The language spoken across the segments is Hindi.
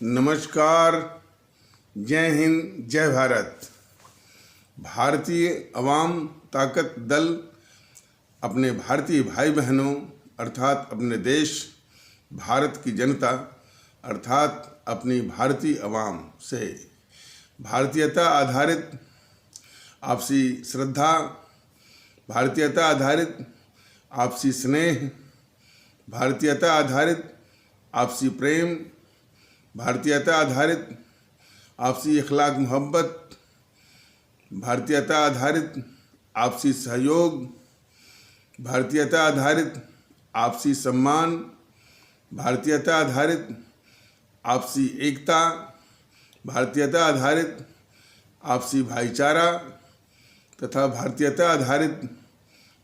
नमस्कार, जय हिंद, जय भारत। भारतीय अवाम ताकत दल अपने भारतीय भाई बहनों अर्थात अपने देश भारत की जनता अर्थात अपनी भारतीय अवाम से भारतीयता आधारित आपसी श्रद्धा, भारतीयता आधारित आपसी स्नेह, भारतीयता आधारित आपसी प्रेम, भारतीयता आधारित आपसी अखलाक मोहब्बत, भारतीयता आधारित आपसी सहयोग, भारतीयता आधारित आपसी सम्मान, भारतीयता आधारित आपसी एकता, भारतीयता आधारित आपसी भाईचारा तथा भारतीयता आधारित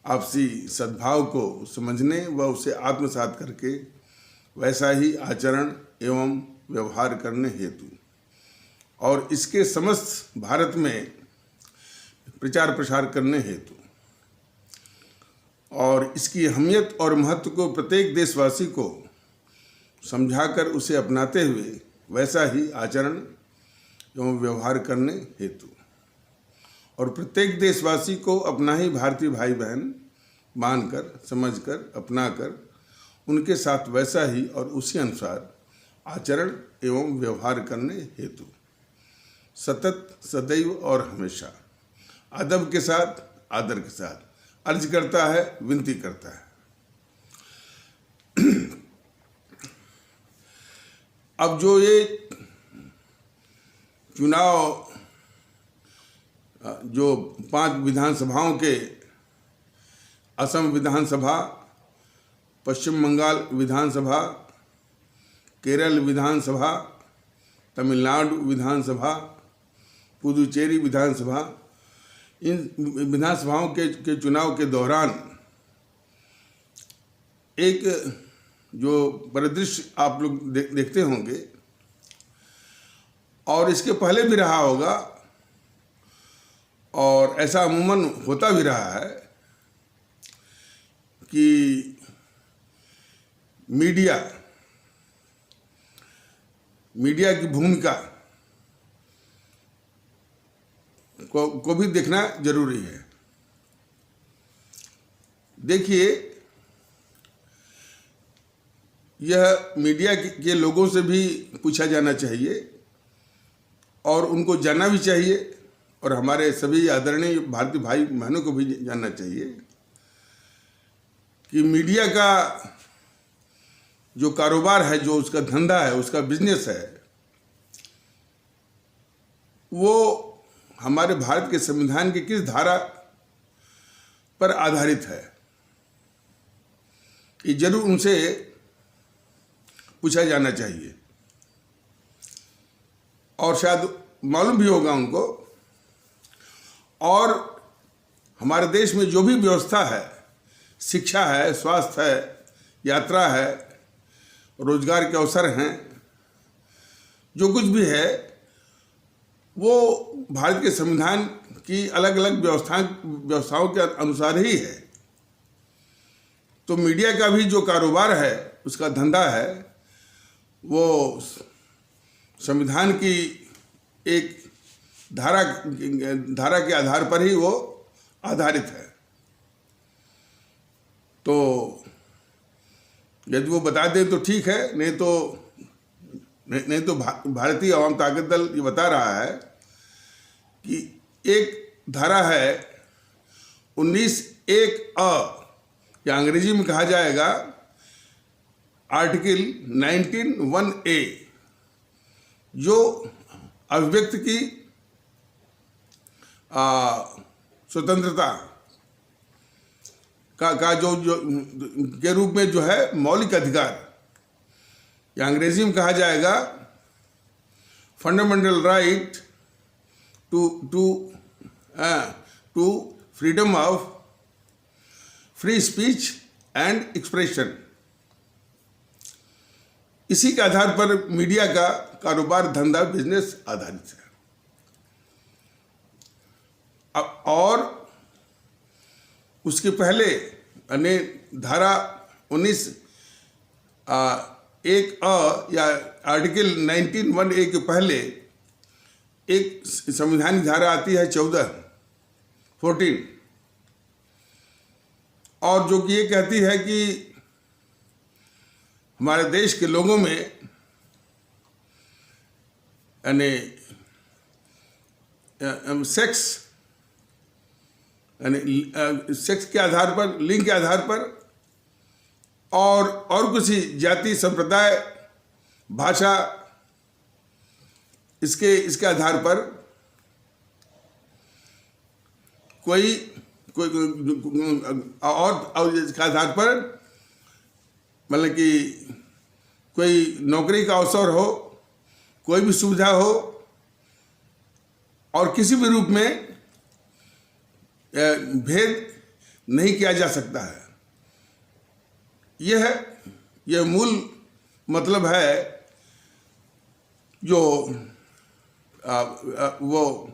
आपसी सद्भाव को समझने व उसे आत्मसात करके वैसा ही आचरण एवं व्यवहार करने हेतु और इसके समस्त भारत में प्रचार प्रसार करने हेतु और इसकी अहमियत और महत्व को प्रत्येक देशवासी को समझाकर उसे अपनाते हुए वैसा ही आचरण एवं व्यवहार करने हेतु और प्रत्येक देशवासी को अपना ही भारतीय भाई बहन मानकर, समझकर, अपनाकर उनके साथ वैसा ही और उसी अनुसार आचरण एवं व्यवहार करने हेतु सतत, सदैव और हमेशा अदब के साथ, आदर के साथ अर्ज करता है, विनती करता है। अब जो ये चुनाव जो 5 विधानसभाओं के असम विधानसभा, पश्चिम बंगाल विधानसभा, केरल विधानसभा, तमिलनाडु विधानसभा, पुदुचेरी विधानसभा, इन विधानसभाओं के चुनाव के दौरान एक जो परिदृश्य आप लोग देखते होंगे और इसके पहले भी रहा होगा और ऐसा अमूमन होता भी रहा है कि मीडिया की भूमिका को भी देखना जरूरी है। देखिए, यह मीडिया के लोगों से भी पूछा जाना चाहिए और उनको जानना भी चाहिए और हमारे सभी आदरणीय भारतीय भाई बहनों को भी जानना चाहिए कि मीडिया का जो कारोबार है, जो उसका धंधा है, उसका बिजनेस है, वो हमारे भारत के संविधान की किस धारा पर आधारित है, ये जरूर उनसे पूछा जाना चाहिए और शायद मालूम भी होगा उनको। और हमारे देश में जो भी व्यवस्था है, शिक्षा है, स्वास्थ्य है, यात्रा है, रोजगार के अवसर हैं, जो कुछ भी है वो भारत के संविधान की अलग अलग व्यवस्थाओं के अनुसार ही है। तो मीडिया का भी जो कारोबार है, उसका धंधा है, वो संविधान की एक धारा के आधार पर ही वो आधारित है। तो यदि वो बता दें तो ठीक है, नहीं तो भारतीय अवाम ताकत दल ये बता रहा है कि एक धारा है 19(1)(a) या अंग्रेजी में कहा जाएगा आर्टिकल 19(1)(a) जो अभिव्यक्ति की स्वतंत्रता का जो के रूप में जो है मौलिक अधिकार, या अंग्रेजी में कहा जाएगा fundamental right to freedom of free speech and expression. इसी के आधार पर मीडिया का कारोबार, धंधा, बिजनेस आधारित है। और उसके पहले यानी धारा 19 एक या आर्टिकल 19(1)(a) के पहले एक संवैधानिक धारा आती है 14, और जो कि ये कहती है कि हमारे देश के लोगों में यानी सेक्स के आधार पर, लिंग के आधार पर और किसी जाति, संप्रदाय, भाषा, इसके आधार पर कोई और इसके आधार पर मतलब कि कोई नौकरी का अवसर हो, कोई भी सुविधा हो, और किसी भी रूप में भेद नहीं किया जा सकता है। यह मूल मतलब है जो वो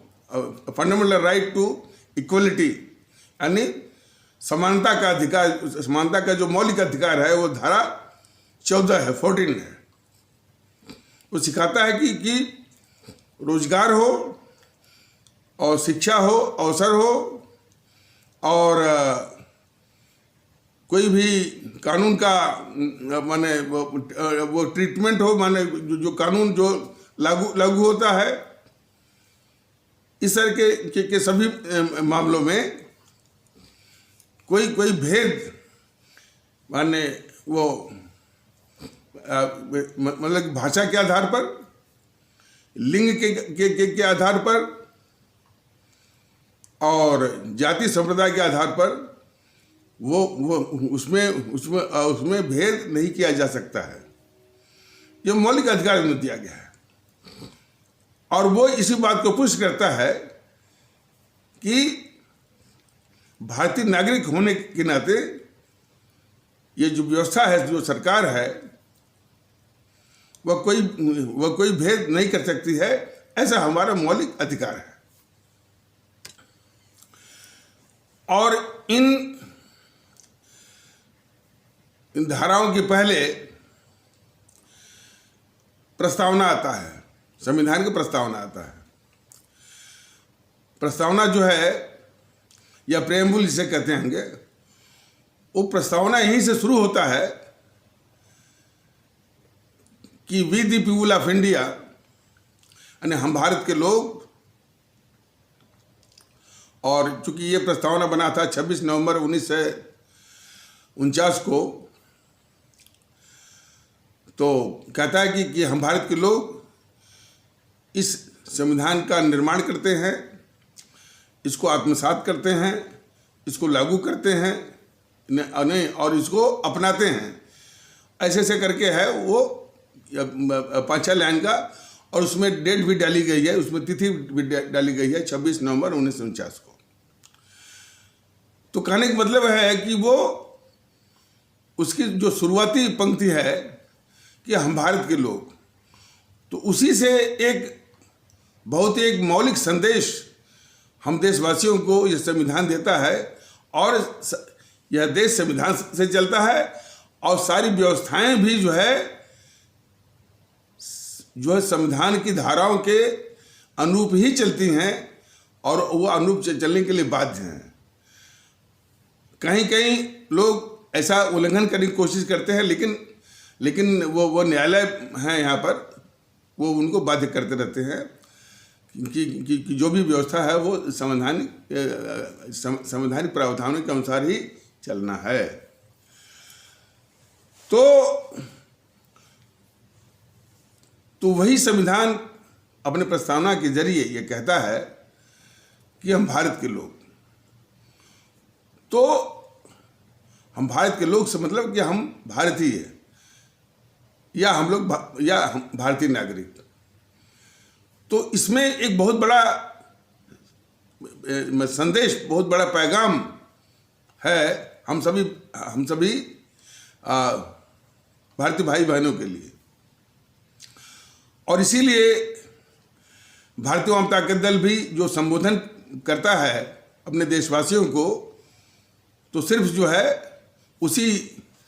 फंडामेंटल राइट टू इक्वलिटी, यानी समानता का अधिकार, समानता का जो मौलिक अधिकार है वो धारा 14 है। वो सिखाता है कि रोजगार हो और शिक्षा हो, अवसर हो, और कोई भी कानून का माने वो ट्रीटमेंट हो, माने जो कानून जो लागू होता है, इस तरह के सभी मामलों में कोई भेद माने वो मतलब भाषा के आधार पर, लिंग के आधार पर और जाति संप्रदाय के आधार पर वो उसमें भेद नहीं किया जा सकता है। ये मौलिक अधिकार में दिया गया है, और वो इसी बात को पुष्ट करता है कि भारतीय नागरिक होने के नाते ये जो व्यवस्था है, जो सरकार है, वह कोई भेद नहीं कर सकती है। ऐसा हमारा मौलिक अधिकार है। और इन धाराओं के पहले प्रस्तावना आता है, संविधान का प्रस्तावना आता है। प्रस्तावना जो है या प्रेम्बुल जिसे कहते होंगे, वो प्रस्तावना यहीं से शुरू होता है कि we the people of India, यानी हम भारत के लोग, और चूंकि ये प्रस्तावना बना था 26 नवंबर 1949 को, तो कहता है कि हम भारत के लोग इस संविधान का निर्माण करते हैं, इसको आत्मसात करते हैं, इसको लागू करते हैं और इसको अपनाते हैं। ऐसे करके है वो 5-6 लाइन का, और उसमें डेट भी डाली गई है, उसमें तिथि भी डाली गई है 26 नवंबर 1949 को। तो कहने का मतलब है कि वो उसकी जो शुरुआती पंक्ति है कि हम भारत के लोग, तो उसी से एक बहुत एक मौलिक संदेश हम देशवासियों को यह संविधान देता है, और यह देश संविधान से चलता है, और सारी व्यवस्थाएं भी जो है संविधान की धाराओं के अनुरूप ही चलती हैं, और वो अनुरूप चलने के लिए बाध्य हैं। कहीं लोग ऐसा उल्लंघन करने की कोशिश करते हैं, लेकिन वो न्यायालय हैं यहाँ पर, वो उनको बाध्य करते रहते हैं कि जो भी व्यवस्था है वो संवैधानिक प्रावधानों के अनुसार ही चलना है। तो वही संविधान अपने प्रस्तावना के जरिए ये कहता है कि हम भारत के लोग, तो हम भारत के लोग से मतलब कि हम भारतीय हैं, या हम भारतीय नागरिक। तो इसमें एक बहुत बड़ा संदेश, बहुत बड़ा पैगाम है हम सभी भारतीय भाई बहनों के लिए। और इसीलिए भारतीय वाम ताकत दल भी जो संबोधन करता है अपने देशवासियों को, तो सिर्फ जो है उसी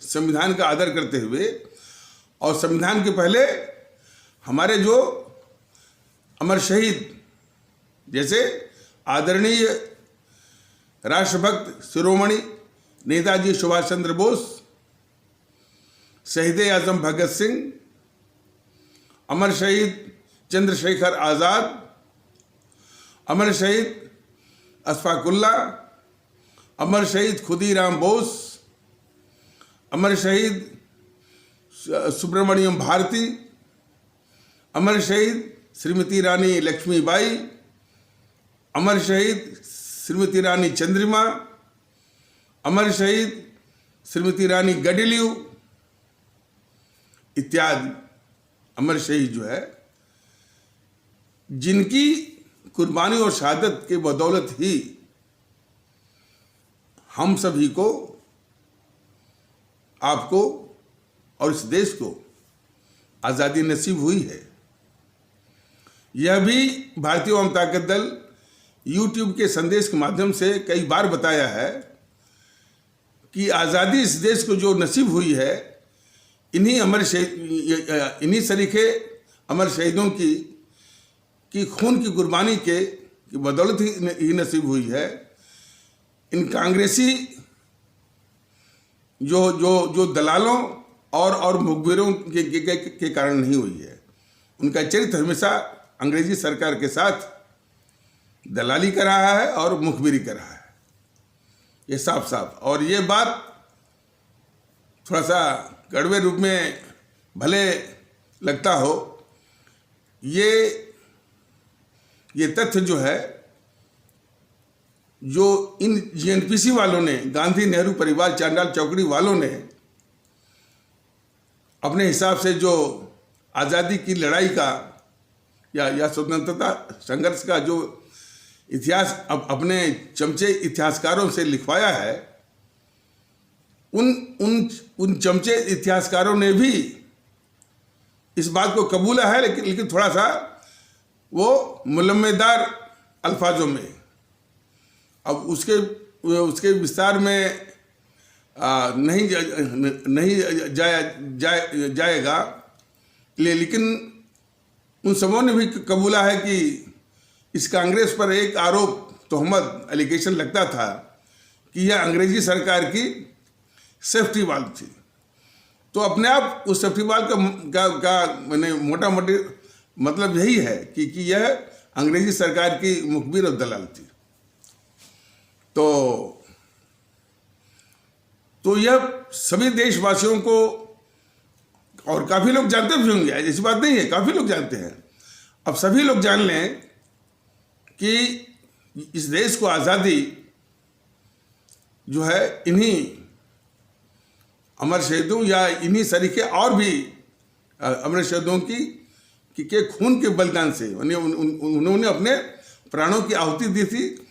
संविधान का आदर करते हुए और संविधान के पहले हमारे जो अमर शहीद जैसे आदरणीय राष्ट्रभक्त शिरोमणि नेताजी सुभाष चंद्र बोस, शहीद आजम भगत सिंह, अमर शहीद चंद्रशेखर आज़ाद, अमर शहीद अशफाक उल्लाह, अमर शहीद खुदीराम बोस, अमर शहीद सुब्रमण्यम भारती, अमर शहीद श्रीमती रानी लक्ष्मीबाई, अमर शहीद श्रीमती रानी चंद्रिमा, अमर शहीद श्रीमती रानी गडिलियू इत्यादि अमर शहीद जो है, जिनकी कुर्बानी और शहादत के बदौलत ही हम सभी को, आपको और इस देश को आज़ादी नसीब हुई है। यह भी भारतीय आवाम ताकत दल यूट्यूब के संदेश के माध्यम से कई बार बताया है कि आज़ादी इस देश को जो नसीब हुई है, इन्हीं सरीखे अमर शहीदों की खून की कुर्बानी के बदौलत ही नसीब हुई है। इन कांग्रेसी जो दलालों और मुखबिरों के कारण नहीं हुई है। उनका चरित्र हमेशा अंग्रेजी सरकार के साथ दलाली कर रहा है और मुखबिरी कर रहा है, ये साफ साफ। और ये बात थोड़ा सा कड़वे रूप में भले लगता हो, ये तथ्य जो है, जो इन जीएनपीसी वालों ने, गांधी नेहरू परिवार चांडाल चौकड़ी वालों ने अपने हिसाब से जो आज़ादी की लड़ाई का या स्वतंत्रता संघर्ष का जो इतिहास अपने चमचे इतिहासकारों से लिखवाया है, उन चमचे इतिहासकारों ने भी इस बात को कबूला है, लेकिन थोड़ा सा वो मुलम्मेदार अल्फाजों में। अब उसके विस्तार में नहीं जाएगा, लेकिन उन सबों ने भी कबूला है कि इस कांग्रेस पर एक आरोप, तोहमत, एलिगेशन लगता था कि यह अंग्रेजी सरकार की सेफ्टी वाल्व थी। तो अपने आप उस सेफ्टी वाल्व का मैंने मोटा मोटी मतलब यही है कि यह अंग्रेजी सरकार की मुखबिर और दलाल थी। तो यह सभी देशवासियों को, और काफ़ी लोग जानते भी होंगे, ऐसी बात नहीं है, काफ़ी लोग जानते हैं। अब सभी लोग जान लें कि इस देश को आज़ादी जो है इन्हीं अमर शहीदों या इन्हीं सरीखे और भी अमर शहीदों के खून के बलिदान से, उन्होंने अपने प्राणों की आहुति दी थी।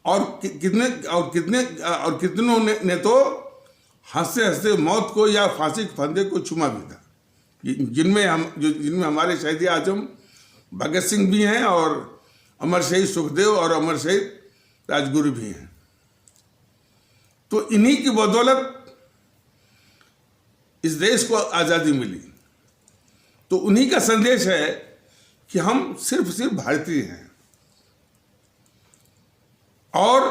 और कितनों ने तो हंसते हंसते मौत को या फांसी के फंदे को चूमा भी था, जिनमें हमारे शहीद आजम भगत सिंह भी हैं और अमर शहीद सुखदेव और अमर शहीद राजगुरु भी हैं। तो इन्हीं की बदौलत इस देश को आज़ादी मिली। तो उन्हीं का संदेश है कि हम सिर्फ भारतीय हैं, और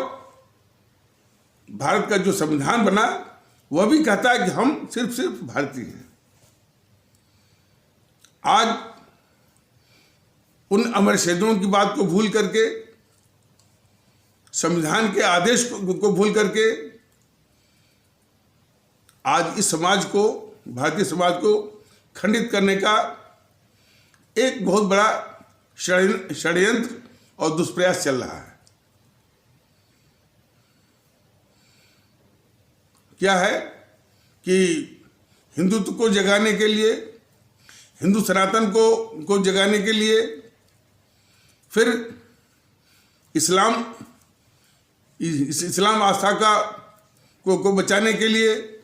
भारत का जो संविधान बना वह भी कहता है कि हम सिर्फ भारतीय हैं। आज उन अमर शहीदों की बात को भूल करके, संविधान के आदेश को भूल करके, आज इस समाज को, भारतीय समाज को खंडित करने का एक बहुत बड़ा षड्यंत्र और दुष्प्रयास चल रहा है। क्या है कि हिंदुत्व को जगाने के लिए, हिंदू सनातन को जगाने के लिए, फिर इस्लाम आस्था को बचाने के लिए,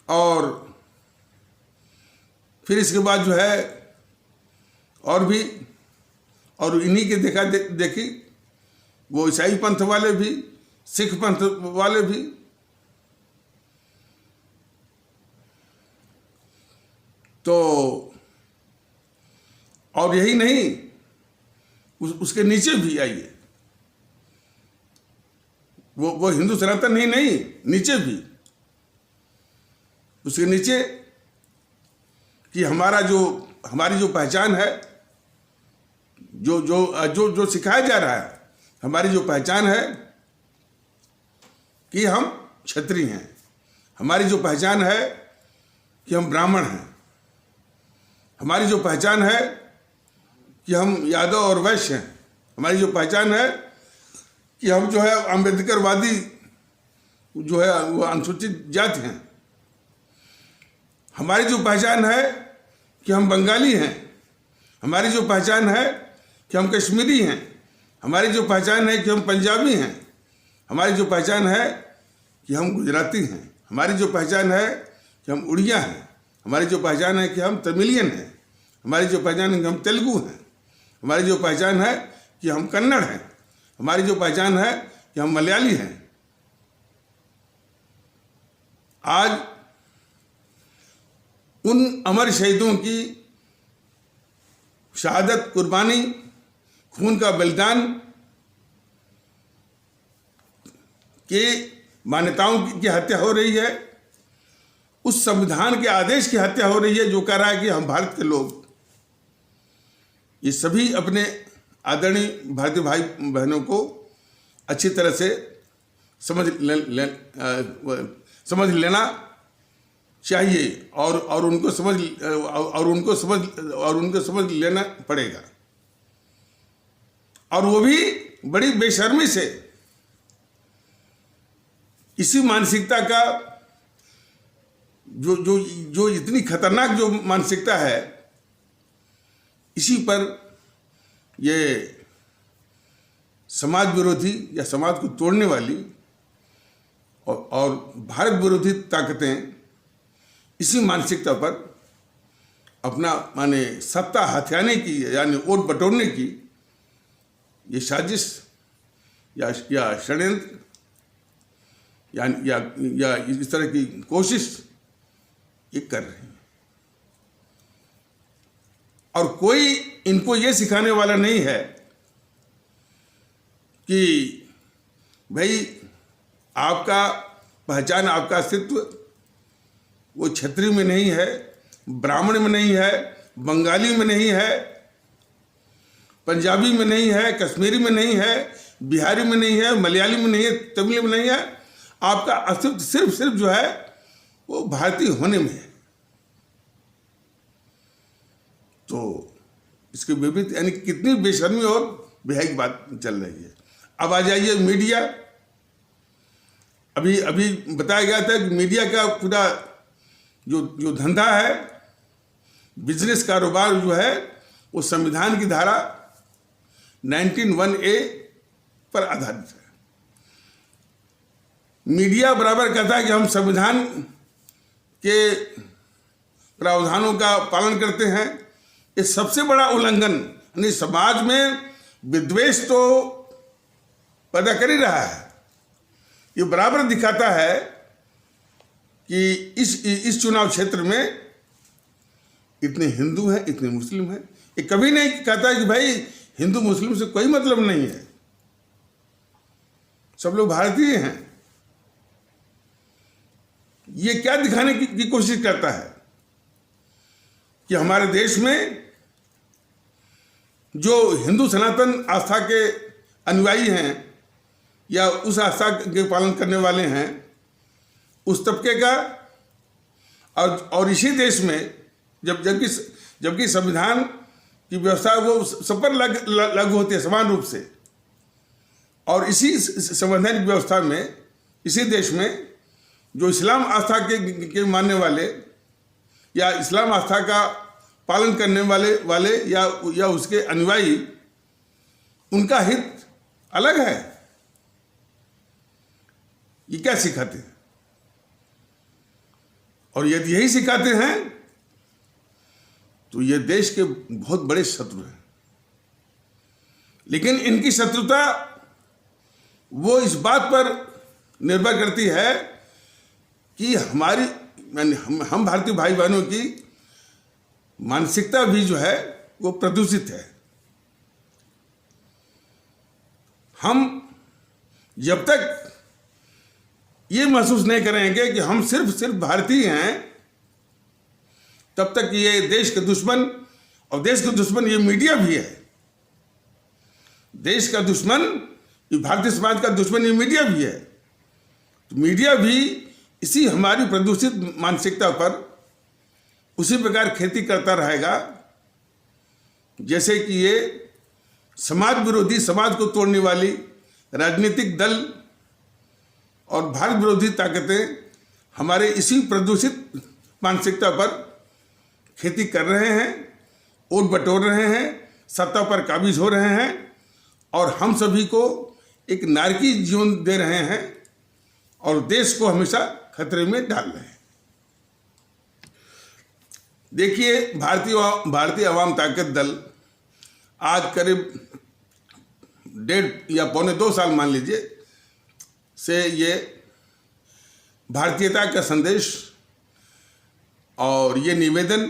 और फिर इसके बाद जो है और इन्हीं के देखी वो ईसाई पंथ वाले भी, सिख पंथ वाले भी, तो और यही नहीं, उसके नीचे भी आइए, वो हिंदू सनातन ही नहीं, नीचे भी, उसके नीचे कि हमारी जो पहचान है, जो सिखाया जा रहा है, हमारी जो पहचान है कि हम क्षत्रिय हैं, हमारी जो पहचान है कि हम ब्राह्मण हैं, हमारी जो पहचान है कि हम यादव और वैश्य हैं, हमारी जो पहचान है कि हम जो है अम्बेडकरवादी जो है वो अनुसूचित जाति हैं, हमारी जो पहचान है कि हम बंगाली हैं, हमारी जो पहचान है कि हम कश्मीरी हैं, हमारी जो पहचान है कि हम पंजाबी हैं, हमारी जो पहचान है कि हम गुजराती हैं, हमारी जो पहचान है कि हम उड़िया हैं, हमारी जो पहचान है कि हम तमिलियन हैं, हमारी जो पहचान है कि हम तेलुगु हैं, हमारी जो पहचान है कि हम कन्नड़ हैं, हमारी जो पहचान है कि हम मलयाली हैं। आज उन अमर शहीदों की शहादत, कुर्बानी, खून का बलिदान के मान्यताओं की हत्या हो रही है, उस संविधान के आदेश की हत्या हो रही है जो कह रहा है कि हम भारत के लोग, ये सभी अपने आदरणीय भारतीय भाई बहनों को अच्छी तरह से समझ लेना चाहिए और उनको समझ लेना पड़ेगा। और वो भी बड़ी बेशर्मी से इसी मानसिकता का जो इतनी खतरनाक जो मानसिकता है, इसी पर ये समाज विरोधी या समाज को तोड़ने वाली और भारत विरोधी ताकतें इसी मानसिकता पर अपना माने सत्ता हथियाने की यानी वोट बटोरने की ये साजिश या षड्यंत्र या इस तरह की कोशिश ये कर रहे हैं। और कोई इनको ये सिखाने वाला नहीं है कि भाई आपका पहचान, आपका अस्तित्व वो क्षत्रिय में नहीं है, ब्राह्मण में नहीं है, बंगाली में नहीं है, पंजाबी में नहीं है, कश्मीरी में नहीं है, बिहारी में नहीं है, मलयाली में नहीं है, तमिल में नहीं है। आपका अस्तित्व सिर्फ जो है वो भारतीय होने में है। तो इसके विपरीत यानी कितनी बेशर्मी और बेहयाई की बात चल रही है। अब आ जाइए मीडिया। अभी बताया गया था कि मीडिया का पूरा जो धंधा है, बिजनेस कारोबार जो है वो संविधान की धारा 19(1)(a) पर आधारित है। मीडिया बराबर कहता है कि हम संविधान के प्रावधानों का पालन करते हैं। ये सबसे बड़ा उल्लंघन, यानी समाज में विद्वेष तो पैदा कर ही रहा है। ये बराबर दिखाता है कि इस चुनाव क्षेत्र में इतने हिंदू हैं, इतने मुस्लिम हैं। ये कभी नहीं कहता कि भाई हिंदू मुस्लिम से कोई मतलब नहीं है, सब लोग भारतीय हैं। ये क्या दिखाने की कोशिश करता है कि हमारे देश में जो हिंदू सनातन आस्था के अनुयायी हैं या उस आस्था के पालन करने वाले हैं, उस तबके का और इसी देश में जबकि संविधान की व्यवस्था वो सब पर लागू होती है समान रूप से, और इसी संवैधानिक व्यवस्था में इसी देश में जो इस्लाम आस्था के मानने वाले या इस्लाम आस्था का पालन करने वाले या उसके अनुयायी, उनका हित अलग है। ये क्या सिखाते हैं? और यदि यही सिखाते हैं तो ये देश के बहुत बड़े शत्रु हैं। लेकिन इनकी शत्रुता वो इस बात पर निर्भर करती है कि हम भारतीय भाई बहनों की मानसिकता भी जो है वो प्रदूषित है। हम जब तक ये महसूस नहीं करेंगे कि हम सिर्फ भारतीय हैं, तब तक ये देश के दुश्मन, और देश के दुश्मन ये मीडिया भी है। देश का दुश्मन, भारतीय समाज का दुश्मन ये मीडिया भी है। तो मीडिया भी इसी हमारी प्रदूषित मानसिकता पर उसी प्रकार खेती करता रहेगा जैसे कि ये समाज विरोधी, समाज को तोड़ने वाली राजनीतिक दल और भारत विरोधी ताकतें हमारे इसी प्रदूषित मानसिकता पर खेती कर रहे हैं, वोट बटोर रहे हैं, सत्ता पर काबिज हो रहे हैं और हम सभी को एक नारकी जीवन दे रहे हैं और देश को हमेशा खतरे में डाल रहे हैं। देखिए, भारतीय आवाम ताकत दल आज करीब 1.5 या पौने 2 साल मान लीजिए से ये भारतीयता का संदेश और ये निवेदन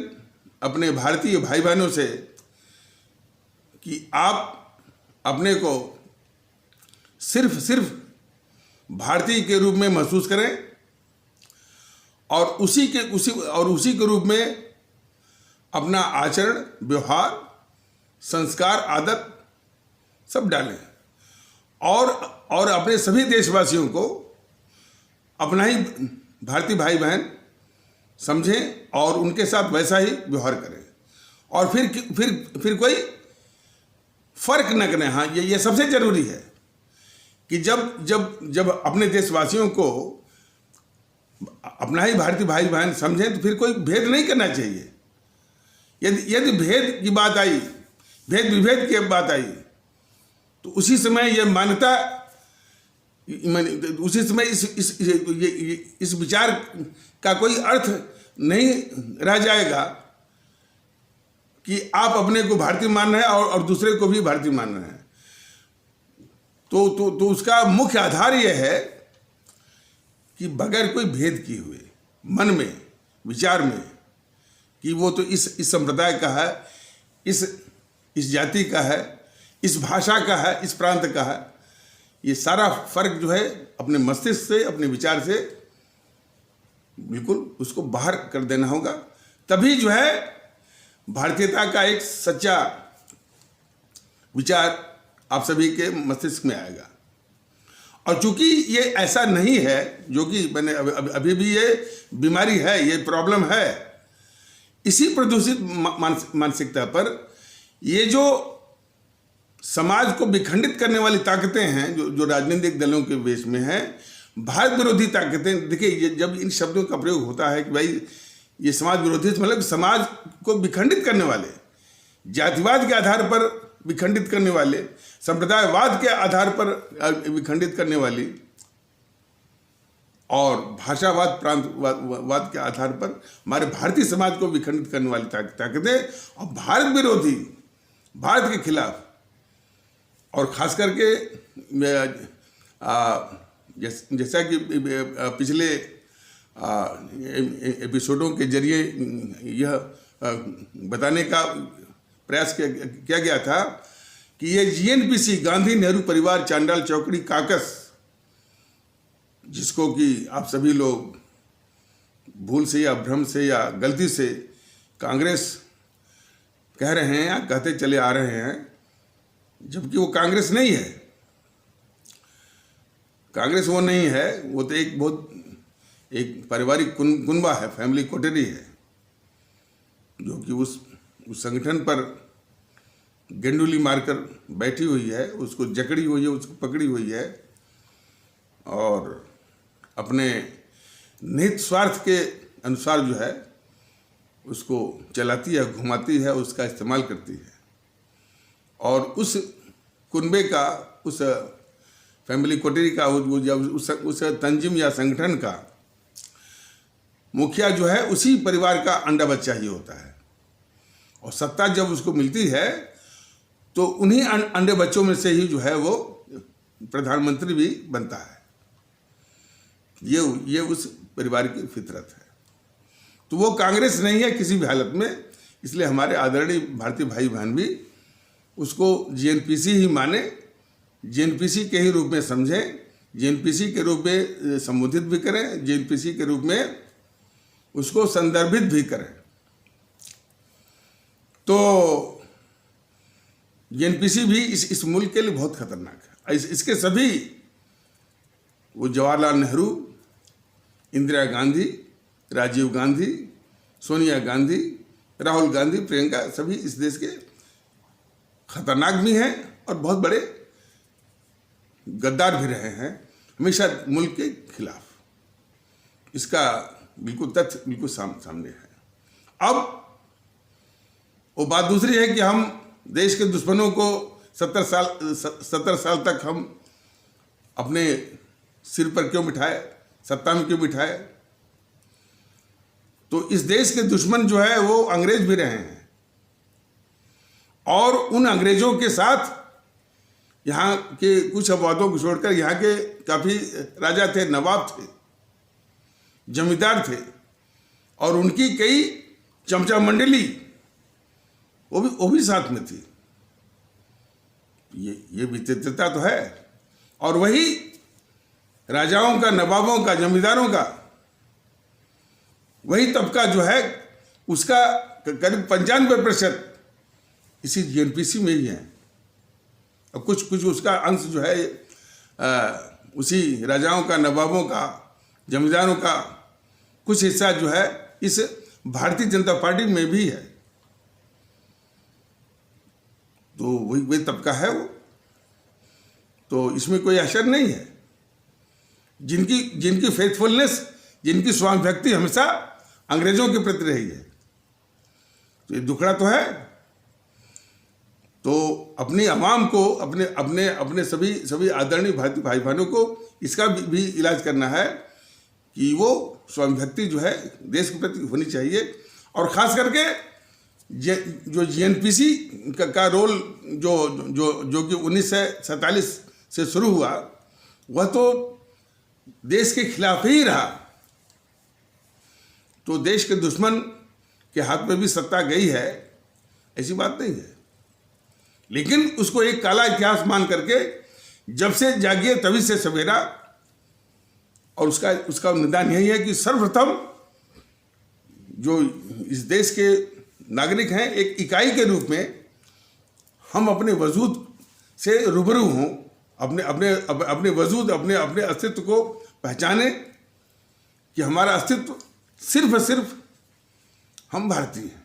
अपने भारतीय भाई बहनों से कि आप अपने को सिर्फ भारतीय के रूप में महसूस करें और उसी के रूप में अपना आचरण, व्यवहार, संस्कार, आदत सब डालें और अपने सभी देशवासियों को अपना ही भारतीय भाई बहन समझें और उनके साथ वैसा ही व्यवहार करें और फिर कोई फर्क न करें। हाँ, ये सबसे जरूरी है कि जब अपने देशवासियों को अपना ही भारतीय भाई बहन समझें तो फिर कोई भेद नहीं करना चाहिए। यदि भेद की बात आई, भेद विभेद की बात आई, तो उसी समय यह मान्यता, उसी समय इस विचार का कोई अर्थ नहीं रह जाएगा कि आप अपने को भारतीय मान रहे हैं और दूसरे को भी भारतीय मान रहे हैं। तो उसका मुख्य आधार यह है कि बगैर कोई भेद किए हुए मन में, विचार में कि वो तो इस संप्रदाय का है, इस जाति का है, इस भाषा का है, इस प्रांत का है, ये सारा फर्क जो है अपने मस्तिष्क से, अपने विचार से बिल्कुल उसको बाहर कर देना होगा। तभी जो है भारतीयता का एक सच्चा विचार आप सभी के मस्तिष्क में आएगा। और चूंकि ये ऐसा नहीं है, जो कि मैंने अभी भी ये बीमारी है, ये प्रॉब्लम है, इसी प्रदूषित मानसिकता पर ये जो समाज को विखंडित करने वाली ताकतें हैं, जो राजनीतिक दलों के वेश में हैं, भारत विरोधी ताकतें। देखिए, जब इन शब्दों का प्रयोग होता है कि भाई ये समाज विरोधी, मतलब समाज को विखंडित करने वाले, जातिवाद के आधार पर विखंडित करने वाले, संप्रदायवाद के आधार पर विखंडित करने वाली और भाषावाद, प्रांतवाद के आधार पर हमारे भारतीय समाज को विखंडित करने वाली ताकतें और भारत विरोधी, भारत के खिलाफ, और खास करके जैसा कि पिछले एपिसोडों के जरिए यह बताने का प्रयास किया गया था कि ये जीएनपीसी, गांधी नेहरू परिवार चांडाल चौकड़ी काकस, जिसको कि आप सभी लोग भूल से या भ्रम से या गलती से कांग्रेस कह रहे हैं या कहते चले आ रहे हैं, जबकि वो कांग्रेस नहीं है। कांग्रेस वो नहीं है, वो तो एक पारिवारिक कुनबा है, फैमिली कोटेरी है, जो कि उस संगठन पर गेंडुली मारकर बैठी हुई है, उसको जकड़ी हुई है, उसको पकड़ी हुई है और अपने निहित स्वार्थ के अनुसार जो है उसको चलाती है, घुमाती है, उसका इस्तेमाल करती है। और उस कुनबे का, उस फैमिली कोटेरी का, उस तंजीम या संगठन का मुखिया जो है उसी परिवार का अंडा बच्चा ही होता है। और सत्ता जब उसको मिलती है तो उन्हीं अंडे बच्चों में से ही जो है वो प्रधानमंत्री भी बनता है। ये उस परिवार की फितरत है। तो वो कांग्रेस नहीं है किसी भी हालत में, इसलिए हमारे आदरणीय भारतीय भाई बहन भी उसको जीएनपीसी ही माने, जीएनपीसी के ही रूप में समझें, जीएनपीसी के रूप में संबोधित भी करें, जीएनपीसी के रूप में उसको संदर्भित भी करें। तो जीएनपीसी भी इस मुल्क के लिए बहुत खतरनाक है। इसके सभी, वो जवाहरलाल नेहरू, इंदिरा गांधी, राजीव गांधी, सोनिया गांधी, राहुल गांधी, प्रियंका, सभी इस देश के खतरनाक भी हैं और बहुत बड़े गद्दार भी रहे हैं, हमेशा मुल्क के खिलाफ। इसका बिल्कुल तथ्य बिल्कुल सामने है। अब वो बात दूसरी है कि हम देश के दुश्मनों को 70 साल तक हम अपने सिर पर क्यों बिठाए, सत्ता में क्यों बिठाए। तो इस देश के दुश्मन जो है वो अंग्रेज भी रहे हैं, और उन अंग्रेजों के साथ यहाँ के कुछ अपवादों को छोड़कर यहाँ के काफ़ी राजा थे, नवाब थे, जमींदार थे, और उनकी कई चमचा मंडली वो भी साथ में थी। ये विचित्रता तो है। और वही राजाओं का, नवाबों का, जमींदारों का वही तबका जो है उसका करीब 95% इसी जीएनपीसी में ही है, और कुछ उसका अंश जो है उसी राजाओं का, नवाबों का, जमींदारों का कुछ हिस्सा जो है इस भारतीय जनता पार्टी में भी है। तो वही तबका है वो। तो इसमें कोई असर नहीं है। जिनकी फेथफुलनेस, जिनकी स्वाभिव्यक्ति हमेशा अंग्रेजों के प्रति रही है, तो ये दुखड़ा तो है। तो अपनी आवाम को, अपने सभी आदरणीय भारतीय भाई बहनों को इसका भी इलाज करना है कि वो स्वाभिव्यक्ति जो है देश के प्रति होनी चाहिए। और ख़ास करके जो जीएनपीसी का रोल जो कि 1947 से शुरू हुआ, वह तो देश के खिलाफ ही रहा। तो देश के दुश्मन के हाथ में भी सत्ता गई है, ऐसी बात नहीं है। लेकिन उसको एक काला इतिहास मान करके जब से जागिए तभी से सवेरा, और उसका निदान यही है कि सर्वप्रथम जो इस देश के नागरिक हैं, एक इकाई के रूप में हम अपने वजूद से रूबरू हों, अपने वजूद, अपने अस्तित्व को पहचाने कि हमारा अस्तित्व सिर्फ और सिर्फ हम भारतीय हैं।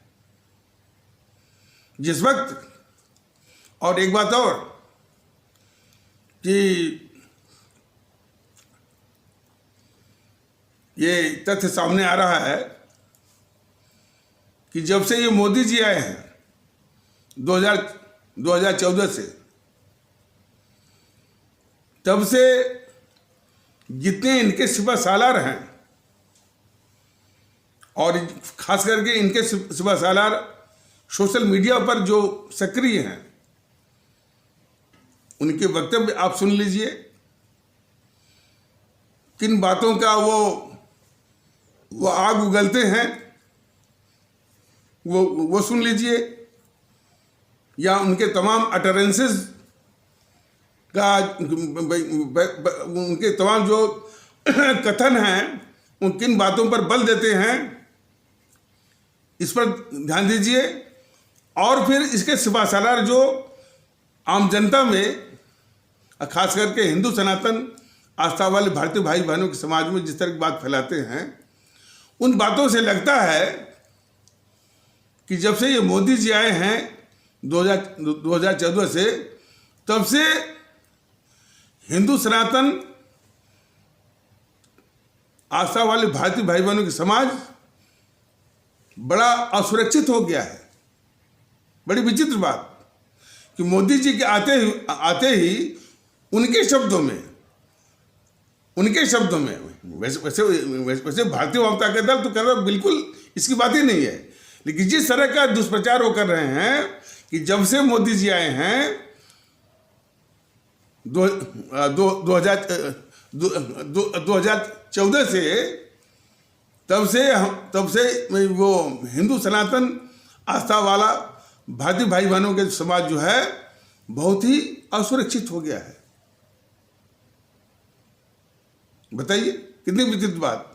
जिस वक्त, और एक बात और कि ये तथ्य सामने आ रहा है कि जब से ये मोदी जी आए हैं 2014 से, तब से जितने इनके सिपह सालार हैं, और खास करके इनके सिपह सालार सोशल मीडिया पर जो सक्रिय हैं, उनके वक्तव्य आप सुन लीजिए। किन बातों का वो आग उगलते हैं वो सुन लीजिए, या उनके तमाम अटरेंसेस का, उनके तमाम जो कथन हैं, उन किन बातों पर बल देते हैं, इस पर ध्यान दीजिए। और फिर इसके सिपह सालार जो आम जनता में, खास करके हिंदू सनातन आस्था वाले भारतीय भाई बहनों के समाज में जिस तरह की बात फैलाते हैं, उन बातों से लगता है कि जब से ये मोदी जी आए हैं 2014 से, तब से हिंदू सनातन आस्था वाले भारतीय भाई बहनों के समाज बड़ा असुरक्षित हो गया है। बड़ी विचित्र बात कि मोदी जी के आते ही उनके शब्दों में वैसे भारतीय जनता का दल तो कह रहा बिल्कुल इसकी बात ही नहीं है, लेकिन जिस तरह का दुष्प्रचार वो कर रहे हैं कि जब से मोदी जी आए हैं 2014 से, तब से वो हिंदू सनातन आस्था वाला भारतीय भाई बहनों के समाज जो है बहुत ही असुरक्षित हो गया है। बताइए कितनी विचित्र बात।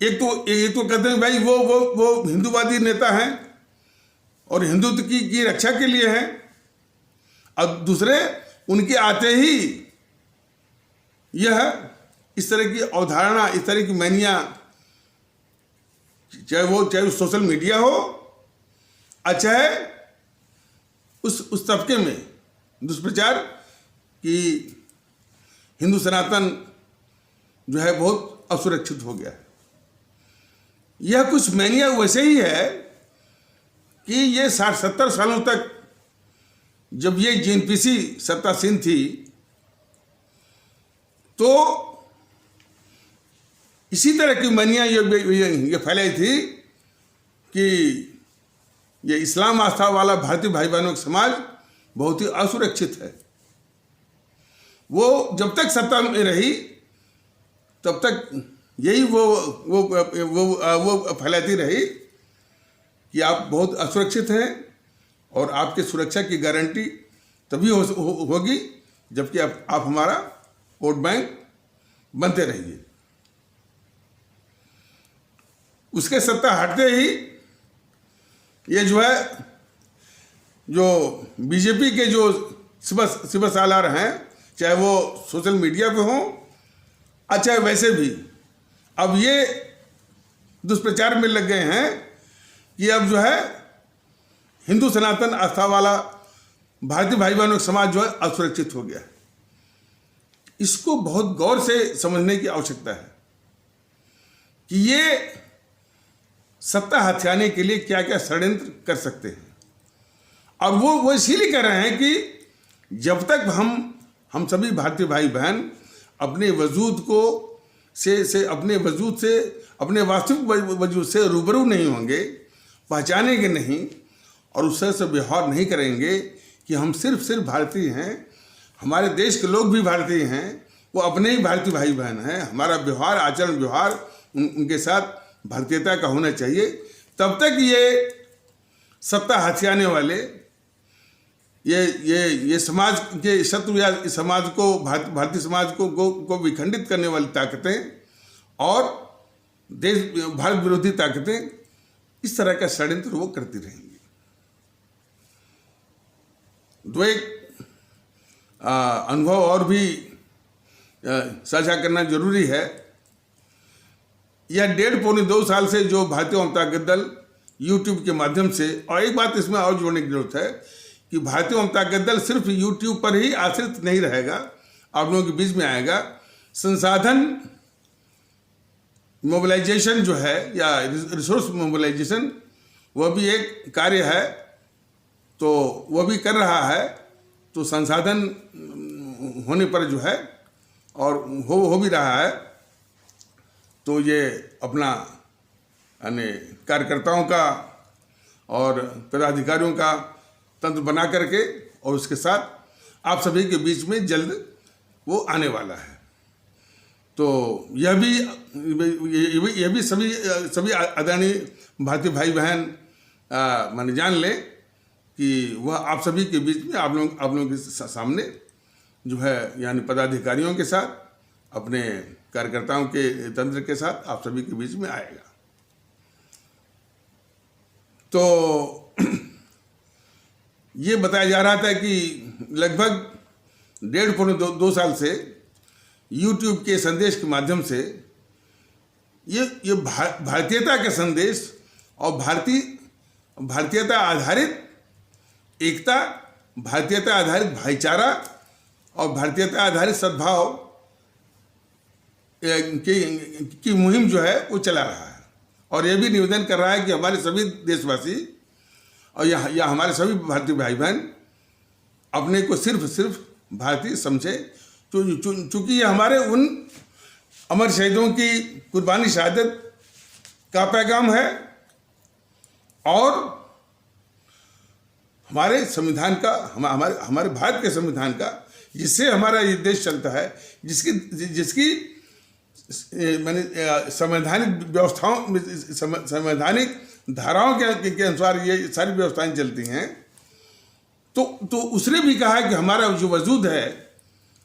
एक तो कहते हैं भाई वो हिंदूवादी नेता हैं और हिंदुत्व की रक्षा के लिए हैं, और दूसरे उनके आते ही यह इस तरह की अवधारणा, इस तरह की मैनिया, चाहे सोशल मीडिया हो, चाहे उस तबके में दुष्प्रचार कि हिंदू सनातन जो है बहुत असुरक्षित हो गया है। यह कुछ मैनिया वैसे ही है कि ये 60-70 सालों तक जब ये जेएनपीसी सत्तासीन थी तो इसी तरह की मैनिया ये फैलाई थी कि ये इस्लाम आस्था वाला भारतीय भाई बहनों का समाज बहुत ही असुरक्षित है। वो जब तक सत्ता में रही तब तक यही वो फैलाती रही कि आप बहुत असुरक्षित हैं और आपकी सुरक्षा की गारंटी तभी होगी जबकि आप हमारा वोट बैंक बनते रहिए। उसके सत्ता हटते ही ये जो बीजेपी के जो सिपह सालार हैं, चाहे वो सोशल मीडिया पे हों चाहे वैसे भी, अब ये दुष्प्रचार में लग गए हैं कि अब जो है हिंदू सनातन आस्था वाला भारतीय भाई बहनों का समाज जो है असुरक्षित हो गया है। इसको बहुत गौर से समझने की आवश्यकता है कि ये सत्ता हथियाने के लिए क्या क्या षड्यंत्र कर सकते हैं, और वो इसीलिए कर रहे हैं कि जब तक हम सभी भारतीय भाई बहन अपने वजूद को अपने वजूद से, अपने वास्तविक वजूद से रूबरू नहीं होंगे, पहचानेंगे नहीं और उससे से व्यवहार नहीं करेंगे कि हम सिर्फ भारतीय हैं, हमारे देश के लोग भी भारतीय हैं, वो अपने ही भारतीय भाई बहन हैं, हमारा व्यवहार, आचरण व्यवहार उनके साथ भारतीयता का होना चाहिए, तब तक ये सत्ता हथियाने वाले ये समाज के शत्रु या समाज को, भारतीय समाज को विखंडित करने वाली ताकतें और भारत विरोधी ताकतें इस तरह का षड्यंत्र वो करती रहेंगी। दो एक अनुभव और भी साझा करना जरूरी है। यह 1.5-2 साल से जो भारतीय जनता दल यूट्यूब के माध्यम से, और एक बात इसमें और जोड़ने की जरूरत है कि भारतीय जनता दल सिर्फ यूट्यूब पर ही आश्रित नहीं रहेगा, आप लोगों के बीच में आएगा। संसाधन मोबिलाइजेशन जो है या रिसोर्स मोबिलाइजेशन, वह भी एक कार्य है, तो वह भी कर रहा है। तो संसाधन होने पर जो है और हो भी रहा है, तो ये अपना यानी कार्यकर्ताओं का और पदाधिकारियों का तंत्र बना करके और उसके साथ आप सभी के बीच में जल्द वो आने वाला है। तो यह भी सभी आदरणीय भारतीय भाई बहन माने जान लें कि वह आप सभी के बीच में आप लोगों के सामने जो है यानी पदाधिकारियों के साथ, अपने कार्यकर्ताओं के तंत्र के साथ आप सभी के बीच में आएगा। तो ये बताया जा रहा था कि लगभग 1.5-2 साल से यूट्यूब के संदेश के माध्यम से ये भारतीयता के संदेश और भारतीयता आधारित एकता, भारतीयता आधारित भाईचारा और भारतीयता आधारित सद्भाव की मुहिम जो है वो चला रहा है। और ये भी निवेदन कर रहा है कि हमारे सभी देशवासी और या हमारे सभी भारतीय भाई बहन अपने को सिर्फ भारतीय समझे, चूँकि ये हमारे उन अमर शहीदों की कुर्बानी शहादत का पैगाम है और हमारे संविधान का, हमारे भारत के संविधान का, जिससे हमारा ये देश चलता है, जिसकी मैंने संवैधानिक व्यवस्थाओं, संवैधानिक धाराओं के अनुसार ये सारी व्यवस्थाएं चलती हैं, तो उसने भी कहा कि हमारा जो वजूद है,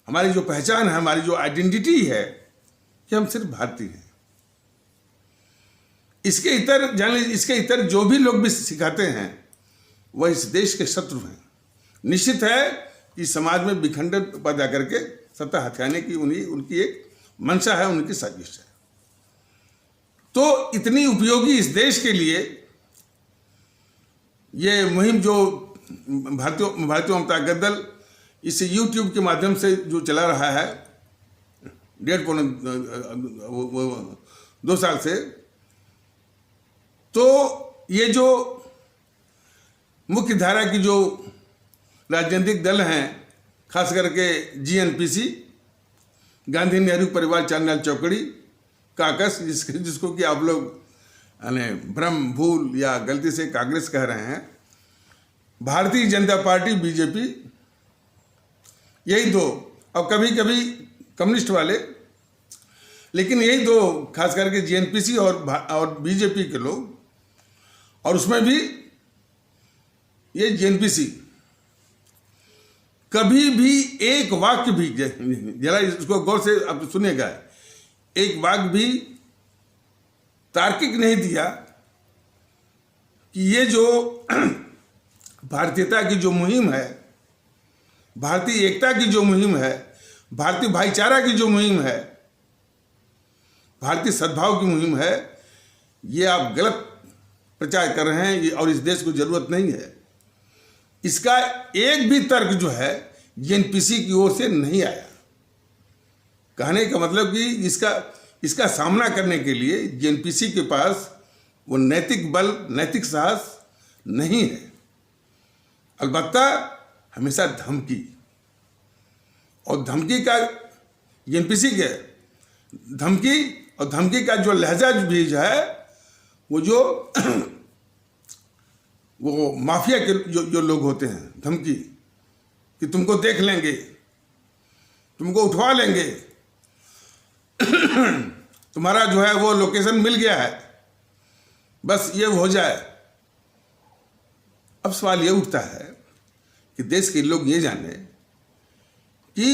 हमारी जो पहचान है, हमारी जो आइडेंटिटी है, कि हम सिर्फ भारतीय हैं। इसके इतर जो भी लोग भी सिखाते हैं वह इस देश के शत्रु हैं। निश्चित है कि समाज में विखंडन पैदा करके सत्ता हथियाने की उनकी एक मंशा है, उनकी साजिश है। तो इतनी उपयोगी इस देश के लिए ये मुहिम जो भारतीय जनता दल इस YouTube के माध्यम से जो चला रहा है 1.5-2 साल से, तो ये जो मुख्य धारा की जो राजनीतिक दल हैं, खास करके GNPC, गांधी नेहरू परिवार चांडाल चौकड़ी, काकस, जिसको कि आप लोग भ्रम, भूल या गलती से कांग्रेस कह रहे हैं, भारतीय जनता पार्टी BJP, यही दो, और कभी कभी कम्युनिस्ट वाले, लेकिन यही दो खास करके GNPC और BJP के लोग, और उसमें भी ये GNPC कभी भी एक वाक्य भी, जरा इसको गौर से आप सुनिएगा, एक वाक्य भी तार्किक नहीं दिया कि ये जो भारतीयता की जो मुहिम है, भारतीय एकता की जो मुहिम है, भारतीय भाईचारा की जो मुहिम है, भारतीय सद्भाव की मुहिम है, ये आप गलत प्रचार कर रहे हैं और इस देश को जरूरत नहीं है। इसका एक भी तर्क जो है GNPC की ओर से नहीं आया। कहने का मतलब कि इसका सामना करने के लिए GNPC के पास वो नैतिक बल, नैतिक साहस नहीं है। अलबत्ता हमेशा धमकी, और धमकी का GNPC के धमकी का जो लहजा भी है, वो माफिया के जो लोग होते हैं, धमकी कि तुमको देख लेंगे, तुमको उठवा लेंगे, तुम्हारा जो है वो लोकेशन मिल गया है, बस ये हो जाए। अब सवाल ये उठता है कि देश के लोग ये जाने कि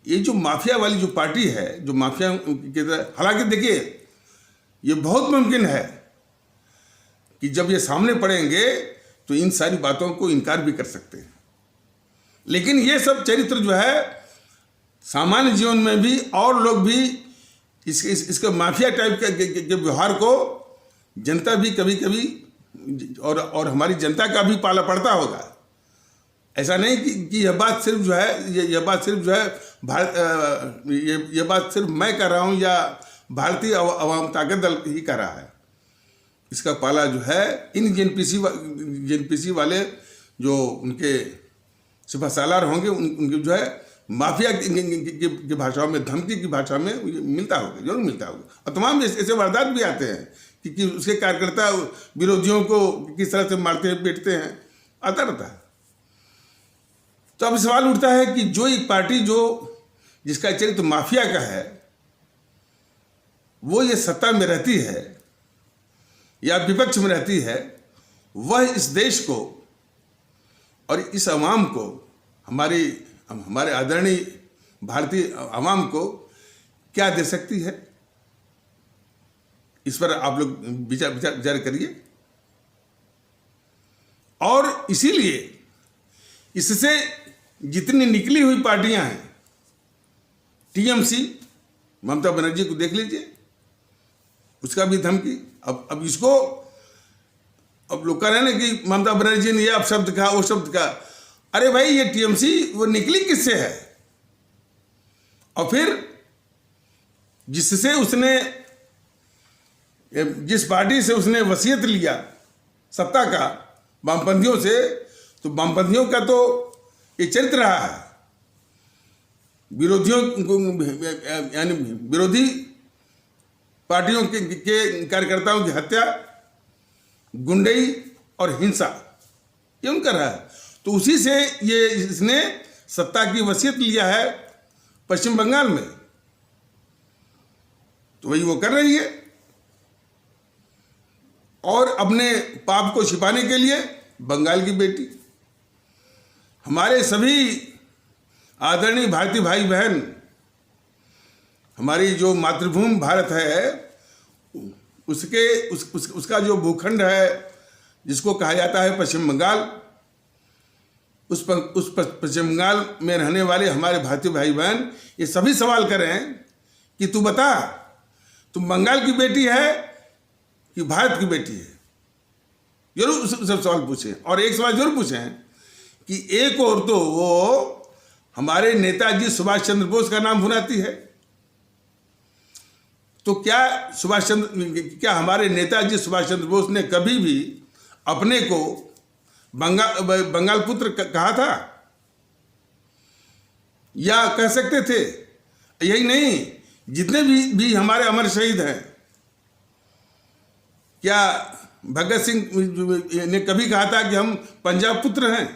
ये जो माफिया वाली जो पार्टी है, जो माफिया की तरह, हालांकि देखिए ये बहुत मुमकिन है कि जब ये सामने पड़ेंगे तो इन सारी बातों को इनकार भी कर सकते हैं, लेकिन ये सब चरित्र जो है सामान्य जीवन में भी और लोग भी इसके माफिया टाइप के व्यवहार को जनता भी कभी कभी और हमारी जनता का भी पाला पड़ता होगा। ऐसा नहीं कि यह बात सिर्फ जो है ये बात सिर्फ मैं कर रहा हूँ या भारतीय अवाम ताकत दल ही कर रहा है। इसका पाला जो है इन GNPC वाले जो उनके सिपह सालार होंगे, उनके जो है माफिया की भाषा में, धमकी की भाषा में मिलता होगा, जरूर मिलता होगा। और तमाम ऐसे वारदात भी आते हैं कि उसके कार्यकर्ता विरोधियों को किस तरह से मारते हैं, पीटते हैं, आता रहता है। तो अब सवाल उठता है कि जो एक पार्टी जिसका चरित्र माफिया का है, वो ये सत्ता में रहती है या विपक्ष में रहती है, वह इस देश को और इस अवाम को, हमारे आदरणीय भारतीय अवाम को क्या दे सकती है? इस पर आप लोग विचार करिए। और इसीलिए इससे जितनी निकली हुई पार्टियां हैं, TMC, ममता बनर्जी को देख लीजिए, उसका भी धमकी। अब इसको अब लोग कह रहे हैं ना कि ममता बनर्जी ने ये अपशब्द कहा, वो शब्द कहा। अरे भाई, ये TMC वो निकली किससे है? और फिर जिस पार्टी से उसने वसीयत लिया सत्ता का, वामपंथियों से, तो वामपंथियों का तो ये चरित्र रहा है, यानी विरोधी पार्टियों के कार्यकर्ताओं की हत्या, गुंडई और हिंसा, ये उनका रहा है। तो उसी से इसने सत्ता की वसीयत लिया है पश्चिम बंगाल में, तो वही वो कर रही है। और अपने पाप को छिपाने के लिए बंगाल की बेटी। हमारे सभी आदरणीय भारतीय भाई बहन, हमारी जो मातृभूमि भारत है उसका जो भूखंड है जिसको कहा जाता है पश्चिम बंगाल, उस पश्चिम बंगाल में रहने वाले हमारे भारतीय भाई बहन ये सभी सवाल कर रहे हैं कि तू बता, तुम बंगाल की बेटी है कि भारत की बेटी है। जरूर सब सवाल पूछें, और एक सवाल जरूर पूछें कि एक और तो वो हमारे नेताजी सुभाष चंद्र बोस का नाम भुनाती है, तो क्या हमारे नेताजी सुभाष चंद्र बोस ने कभी भी अपने को बंगाल पुत्र कहा था या कह सकते थे? यही नहीं, जितने भी हमारे अमर शहीद हैं, क्या भगत सिंह ने कभी कहा था कि हम पंजाब पुत्र हैं?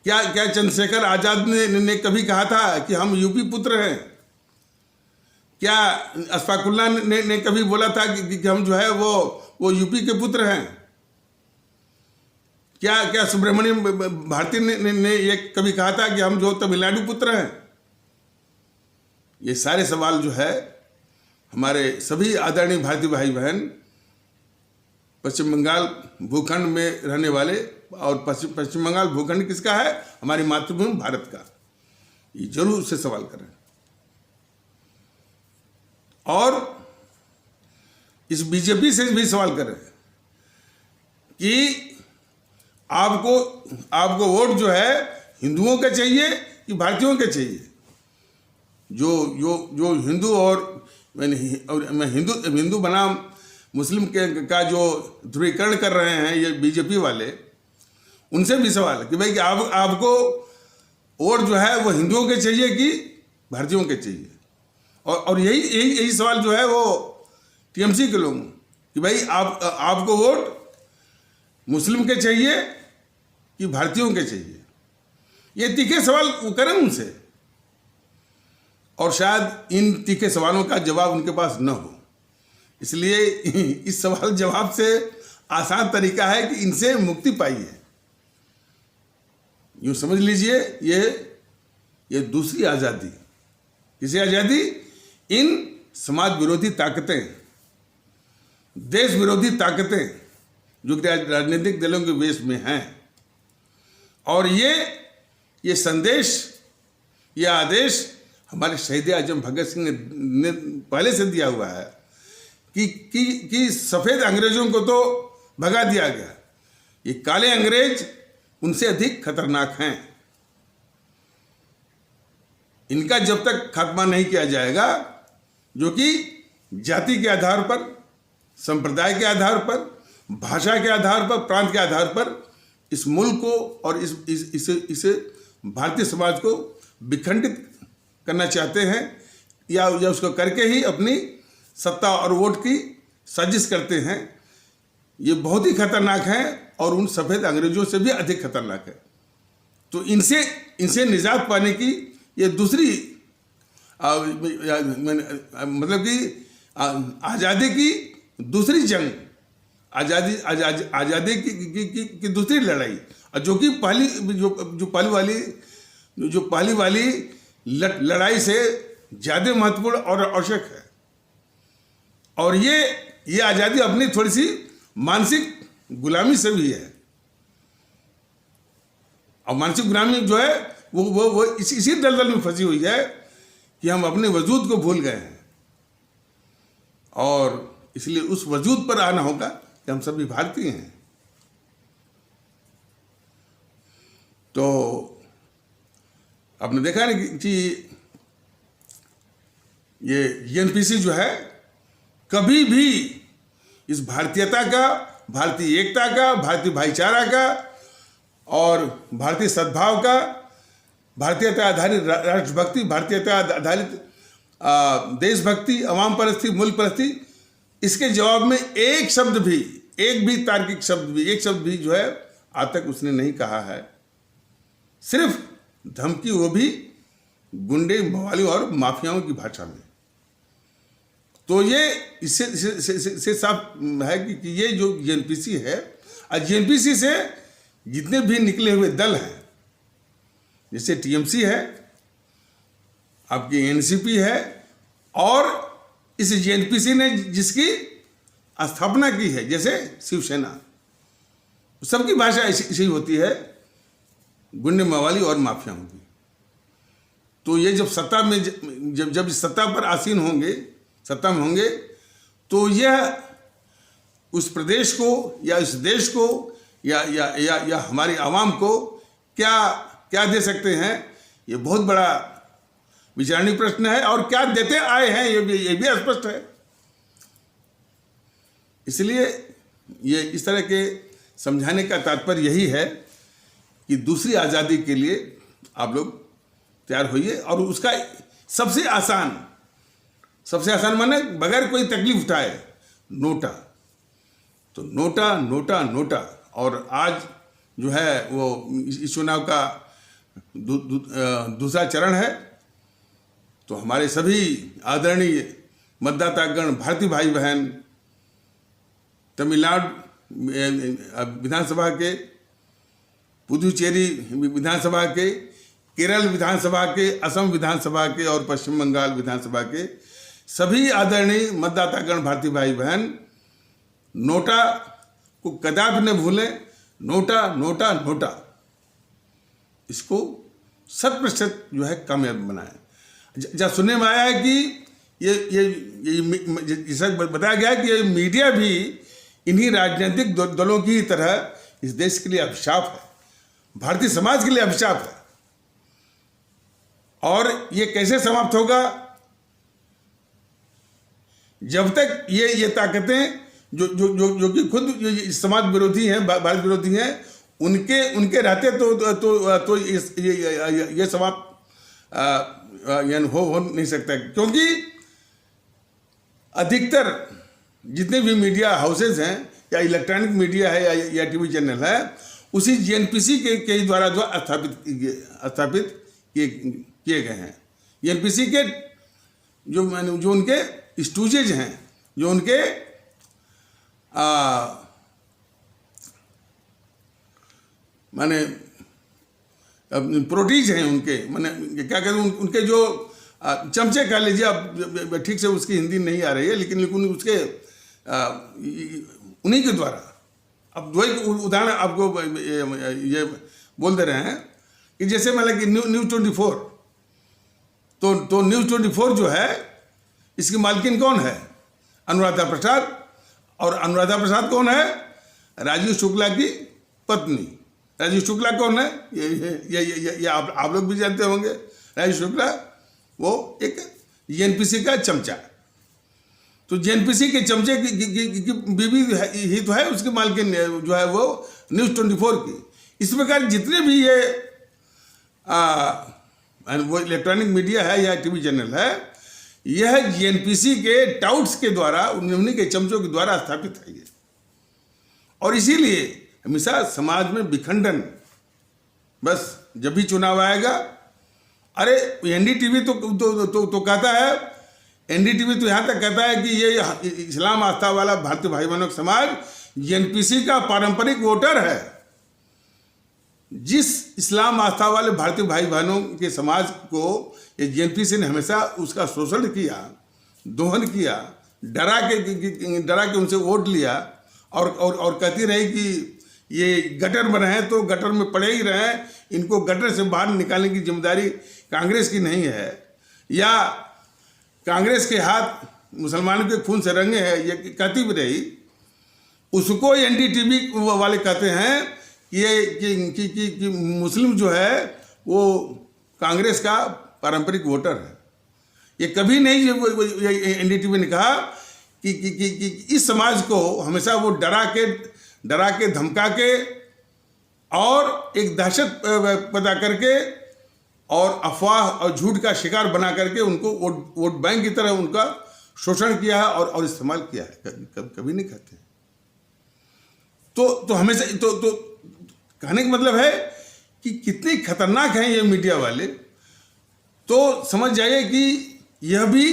क्या चंद्रशेखर आजाद ने कभी कहा था कि हम यूपी पुत्र हैं? क्या अशफाकुल्लाह ने कभी बोला था कि हम जो है वो यूपी के पुत्र हैं? क्या सुब्रमण्यम भारती ने ये कभी कहा था कि हम जो तमिलनाडु पुत्र हैं? ये सारे सवाल जो है हमारे सभी आदरणीय भारतीय भाई बहन पश्चिम बंगाल भूखंड में रहने वाले, और पश्चिम बंगाल भूखंड किसका है? हमारी मातृभूमि भारत का। ये जरूर से सवाल करें। और इस बीजेपी से भी सवाल करें कि आपको वोट जो है हिंदुओं का चाहिए कि भारतीयों के चाहिए? जो हिंदू और मैं हिंदू बनाम मुस्लिम का जो ध्रुवीकरण कर रहे हैं ये बीजेपी वाले, उनसे भी सवाल है कि भाई आपको वोट जो है वो हिंदुओं के चाहिए कि भारतीयों के चाहिए? और यही सवाल जो है वो टीएमसी के लोगों कि भाई आपको वोट मुस्लिम के चाहिए कि भारतीयों के चाहिए? ये तीखे सवाल करें उनसे, और शायद इन तीखे सवालों का जवाब उनके पास न हो, इसलिए इस सवाल जवाब से आसान तरीका है कि इनसे मुक्ति पाइए। यूं समझ लीजिए ये दूसरी आज़ादी। किसी आज़ादी? इन समाज विरोधी ताकतें, देश विरोधी ताकतें जो कि राजनीतिक दलों के वेश में हैं, और ये संदेश, ये आदेश हमारे शहीद आजम भगत सिंह ने पहले से दिया हुआ है कि सफ़ेद अंग्रेजों को तो भगा दिया गया, ये काले अंग्रेज उनसे अधिक खतरनाक हैं। इनका जब तक खात्मा नहीं किया जाएगा, जो कि जाति के आधार पर, संप्रदाय के आधार पर, भाषा के आधार पर, प्रांत के आधार पर इस मुल्क को और इसे भारतीय समाज को विखंडित करना चाहते हैं, या उसको करके ही अपनी सत्ता और वोट की साजिश करते हैं, ये बहुत ही खतरनाक है और उन सफ़ेद अंग्रेजों से भी अधिक खतरनाक है। तो इनसे निजात पाने की ये दूसरी मतलब कि आज़ादी की दूसरी जंग, आज़ादी की दूसरी लड़ाई, और जो कि पहली वाली लड़ाई से ज़्यादा महत्वपूर्ण और आवश्यक है। और ये आज़ादी अपनी थोड़ी सी मानसिक गुलामी से भी है, और मानसिक गुलामी जो है वो इसी दलदल में फंसी हुई है कि हम अपने वजूद को भूल गए हैं, और इसलिए उस वजूद पर आना होगा कि हम सभी भारतीय हैं। तो आपने देखा ना कि ये एनपीसी जो है कभी भी इस भारतीयता का, भारतीय एकता का, भारतीय भाईचारा का और भारतीय सद्भाव का, भारतीयता आधारित राष्ट्रभक्ति, भारतीयता आधारित देशभक्ति, अवाम परस्ती, मुल्क परस्ती, इसके जवाब में एक शब्द भी, एक भी तार्किक शब्द भी, एक शब्द भी जो है आज तक उसने नहीं कहा है। सिर्फ धमकी, वो भी गुंडे, मवाली और माफियाओं की भाषा में। तो ये इससे साफ है कि ये जो जेएनपीसी है, और जेएनपीसी से जितने भी निकले हुए दल हैं, जैसे टीएमसी है, आपकी एनसीपी है, और इस जेएनपीसी ने जिसकी स्थापना की है, जैसे शिवसेना, सबकी भाषा ऐसी होती है, गुंडे मवाली और माफियाओं की। तो ये जब सत्ता में जब सत्ता पर आसीन होंगे, सत्ता में होंगे, तो यह उस प्रदेश को या इस देश को या हमारी आवाम को क्या दे सकते हैं, ये बहुत बड़ा विचारणीय प्रश्न है। और क्या देते आए हैं ये भी स्पष्ट है। इसलिए ये इस तरह के समझाने का तात्पर्य यही है कि दूसरी आज़ादी के लिए आप लोग तैयार होइए, और उसका सबसे आसान माने बगैर कोई तकलीफ उठाए, नोटा। तो नोटा। और आज जो है वो इस चुनाव का दूसरा चरण है। तो हमारे सभी आदरणीय मतदातागण, भारतीय भाई बहन, तमिलनाडु विधानसभा के, पुदुचेरी विधानसभा के, केरल विधानसभा के, असम विधानसभा के और पश्चिम बंगाल विधानसभा के सभी आदरणीय मतदातागण, भारतीय भाई बहन, नोटा को कदापि न भूलें। नोटा इसको 100% जो है कामयाब बनाएं। जब सुनने में आया है कि ये जैसा बताया गया है कि ये मीडिया भी इन्हीं राजनीतिक दलों की तरह इस देश के लिए अभिशाप है, भारतीय समाज के लिए अभिशाप है। और ये कैसे समाप्त होगा? जब तक ये ताकतें जो कि खुद समाज विरोधी हैं, भारत विरोधी हैं, उनके रहते तो ये समाप्त यानी हो नहीं सकता। क्योंकि अधिकतर जितने भी मीडिया हाउसेज हैं, या इलेक्ट्रॉनिक मीडिया है या टीवी चैनल है, उसी जेएनपीसी के द्वारा जो स्थापित किए गए हैं। जेएनपीसी के जो उनके स्टूजेज हैं, जो उनके माने प्रोटीज हैं, उनके माने क्या कहते हैं, उनके जो चमचे कह लीजिए, अब ठीक से उसकी हिंदी नहीं आ रही है, लेकिन उसके उन्हीं के द्वारा, अब दो एक उदाहरण आपको ये बोल दे रहे हैं कि जैसे मतलब कि न्यूज़ 24, तो न्यूज़ 24 जो है, इसकी मालकिन कौन है? अनुराधा प्रसाद। और अनुराधा प्रसाद कौन है? राजीव शुक्ला की पत्नी। राजीव शुक्ला कौन है? ये आप लोग भी जानते होंगे। राजीव शुक्ला वो एक जेएनपीसी का चमचा। तो जेएनपीसी के चमचे की बीवी ही तो है उसकी मालकिन जो है वो न्यूज़ 24 की। इस प्रकार जितने भी ये वो इलेक्ट्रॉनिक मीडिया है या टीवी चैनल है, यह जेएनपीसी के टाउट्स के द्वारा, उन्हीं के चमचों के द्वारा स्थापित है ये। और इसीलिए हमेशा समाज में विखंडन, बस जब भी चुनाव आएगा, अरे एनडीटीवी तो कहता है, एनडीटीवी तो यहाँ तक कहता है कि ये इस्लाम आस्था वाला भारतीय भाई बहनों का समाज जेएनपीसी का पारंपरिक वोटर है। जिस इस्लाम आस्था वाले भारतीय भाई बहनों के समाज को ये जेएनपीसी ने हमेशा उसका शोषण किया, दोहन किया, डरा के उनसे वोट लिया, और कहती रही कि ये गटर में रहें तो गटर में पड़े ही रहें, इनको गटर से बाहर निकालने की जिम्मेदारी कांग्रेस की नहीं है, या कांग्रेस के हाथ मुसलमानों के खून से रंगे हैं, ये कहती भी रही। उसको एनडीटीवी वाले कहते हैं कि मुस्लिम जो है वो कांग्रेस का पारंपरिक वोटर है। ये कभी नहीं एनडीटीवी ने कहा कि इस समाज को हमेशा वो डरा के धमका के और एक दहशत पैदा करके और अफवाह और झूठ का शिकार बना करके उनको वोट बैंक की तरह उनका शोषण किया है और इस्तेमाल किया है। कभी नहीं कहते। तो हमेशा तो कहने का मतलब है कि कितने खतरनाक हैं ये मीडिया वाले। तो समझ जाइए कि यह भी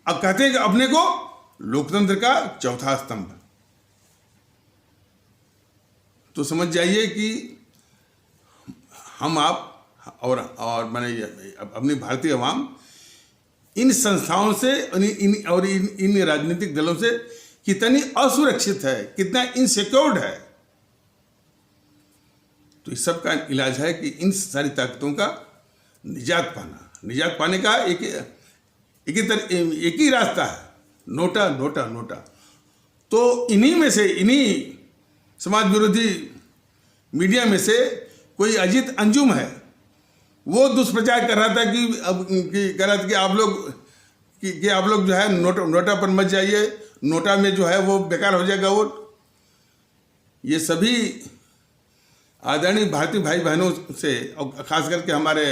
अब कहते हैं कि अपने को लोकतंत्र का चौथा स्तंभ। तो समझ जाइए कि हम आप और मैंने अपनी भारतीय अवाम इन संस्थाओं से इन राजनीतिक दलों से कितनी असुरक्षित है, कितना इनसिक्योर्ड है। तो इस सब का इलाज है कि इन सारी ताकतों का निजात पाने का एक ही रास्ता है, नोटा नोटा नोटा। तो इन्हीं समाज विरोधी मीडिया में से कोई अजीत अंजुम है, वो दुष्प्रचार कर रहा था कि आप लोग जो है नोटा पर मत जाइए, नोटा में जो है वो बेकार हो जाएगा वोट। ये सभी आदरणीय भारतीय भाई बहनों से और खास करके हमारे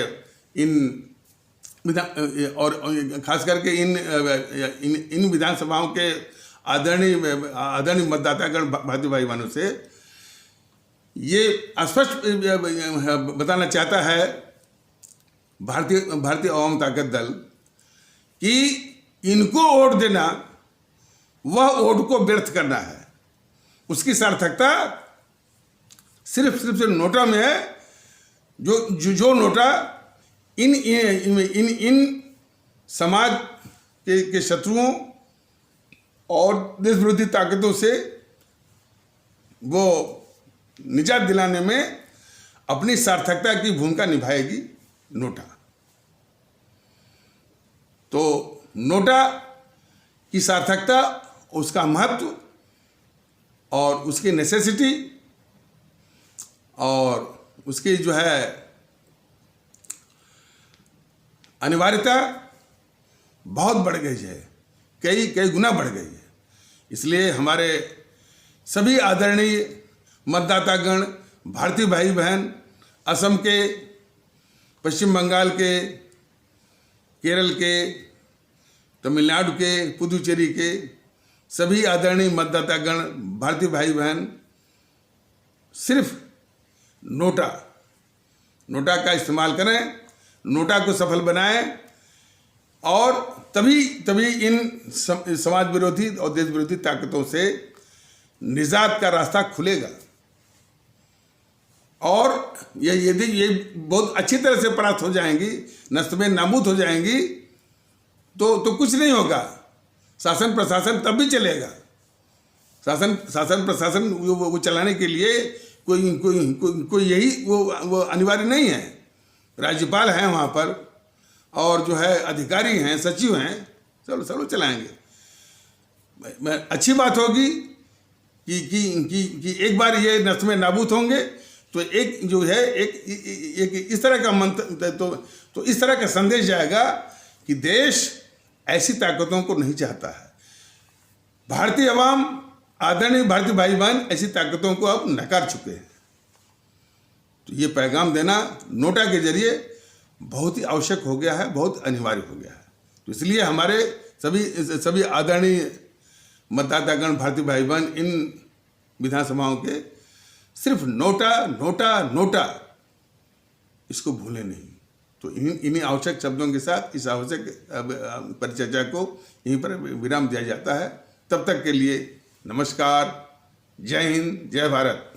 खास करके इन विधानसभाओं के आदरणीय मतदातागण भारतीय भाई बहनों से ये स्पष्ट बताना चाहता है भारतीय अवाम ताकत दल कि इनको वोट देना वह वोट को व्यर्थ करना है। उसकी सार्थकता सिर्फ नोटा में है, जो नोटा इन समाज के शत्रुओं और देश विरोधी ताकतों से वो निजात दिलाने में अपनी सार्थकता की भूमिका निभाएगी नोटा। तो नोटा की सार्थकता, उसका महत्व और उसकी नेसेसिटी और उसकी जो है अनिवार्यता बहुत बढ़ गई है, कई गुना बढ़ गई है। इसलिए हमारे सभी आदरणीय मतदातागण, भारतीय भाई बहन, असम के, पश्चिम बंगाल के, केरल के, तमिलनाडु के, पुदुचेरी के सभी आदरणीय मतदातागण, भारतीय भाई बहन सिर्फ नोटा का इस्तेमाल करें, नोटा को सफल बनाएं और तभी इन समाज विरोधी और देश विरोधी ताकतों से निजात का रास्ता खुलेगा। और ये बहुत अच्छी तरह से परास्त हो जाएंगी, नस्तें नाबूद हो जाएंगी, तो कुछ नहीं होगा। शासन प्रशासन तब भी चलेगा। शासन प्रशासन वो चलाने के लिए कोई यही वो अनिवार्य नहीं है। राज्यपाल हैं वहाँ पर और जो है अधिकारी हैं, सचिव हैं, सब चलाएंगे। अच्छी बात होगी कि एक बार ये नस्में नाबूद होंगे तो एक जो है एक इस तरह का मंत्र तो इस तरह का संदेश जाएगा कि देश ऐसी ताकतों को नहीं चाहता है। भारतीय अवाम, आदरणीय भारतीय भाई बहन ऐसी ताकतों को अब नकार चुके हैं। तो ये पैगाम देना नोटा के जरिए बहुत ही आवश्यक हो गया है, बहुत अनिवार्य हो गया है। तो इसलिए हमारे सभी आदरणीय मतदातागण, भारतीय भाई बहन इन विधानसभाओं के सिर्फ नोटा इसको भूले नहीं। तो इन्हीं आवश्यक शब्दों के साथ इस आवश्यक परिचर्चा को यहीं पर विराम दिया जाता है। तब तक के लिए नमस्कार, जय हिंद, जय भारत।